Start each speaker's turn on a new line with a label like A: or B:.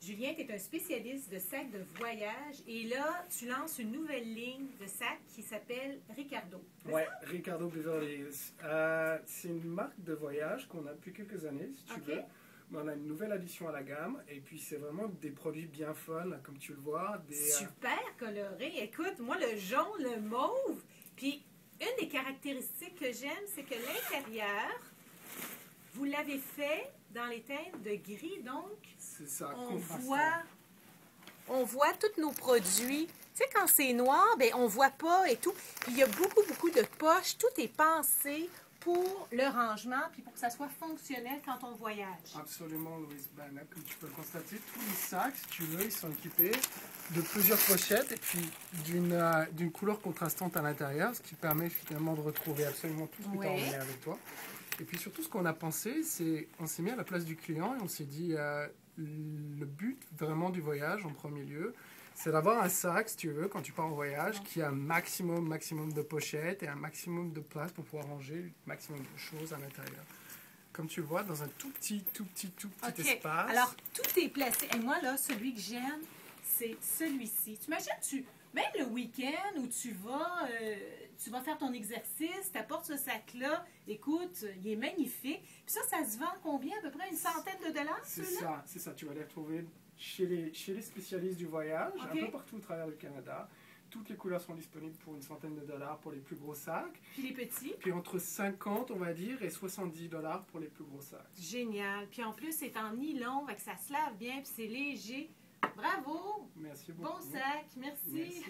A: Julien, tu es un spécialiste de sacs de voyage et là, tu lances une nouvelle ligne de sacs qui s'appelle Ricardo.
B: Oui, Ricardo Beverly Hills. C'est une marque de voyage qu'on a depuis quelques années, si tu veux. Mais on a une nouvelle addition à la gamme et puis c'est vraiment des produits bien fun, comme tu le vois.
A: Super coloré. Écoute, moi, le jaune, le mauve, puis une des caractéristiques que j'aime, c'est que l'intérieur, vous l'avez fait dans les teintes de gris, donc
B: c'est ça,
A: on voit tous nos produits. Tu sais, quand c'est noir, ben on voit pas et tout. Puis il y a beaucoup de poches. Tout est pensé pour le rangement puis pour que ça soit fonctionnel quand on voyage.
B: Absolument, Louise. Ben, là, comme tu peux le constater, tous les sacs, si tu veux, ils sont équipés de plusieurs pochettes et puis d'une couleur contrastante à l'intérieur, ce qui permet finalement de retrouver absolument tout ce que tu as emmené avec toi. Et puis surtout, ce qu'on a pensé, c'est on s'est mis à la place du client et on s'est dit le but vraiment du voyage en premier lieu, c'est d'avoir un sac, si tu veux, quand tu pars en voyage, qui a un maximum de pochettes et un maximum de place pour pouvoir ranger le maximum de choses à l'intérieur. Comme tu le vois, dans un tout petit espace.
A: Alors, tout est placé. Et moi, là, celui que j'aime, c'est celui-ci. Tu imagines, même le week-end où tu vas faire ton exercice, tu apportes ce sac-là, écoute, il est magnifique. Puis ça se vend combien? À peu près une centaine de dollars,
B: c'est ça. Tu vas les retrouver chez les spécialistes du voyage, un peu partout au travers du Canada. Toutes les couleurs sont disponibles pour une centaine de dollars pour les plus gros sacs.
A: Puis les petits?
B: Puis entre 50, on va dire, et 70 dollars pour les plus gros sacs.
A: Génial. Puis en plus, c'est en nylon, fait que ça se lave bien, puis c'est léger. Bravo!
B: Merci beaucoup.
A: Bon sac, merci.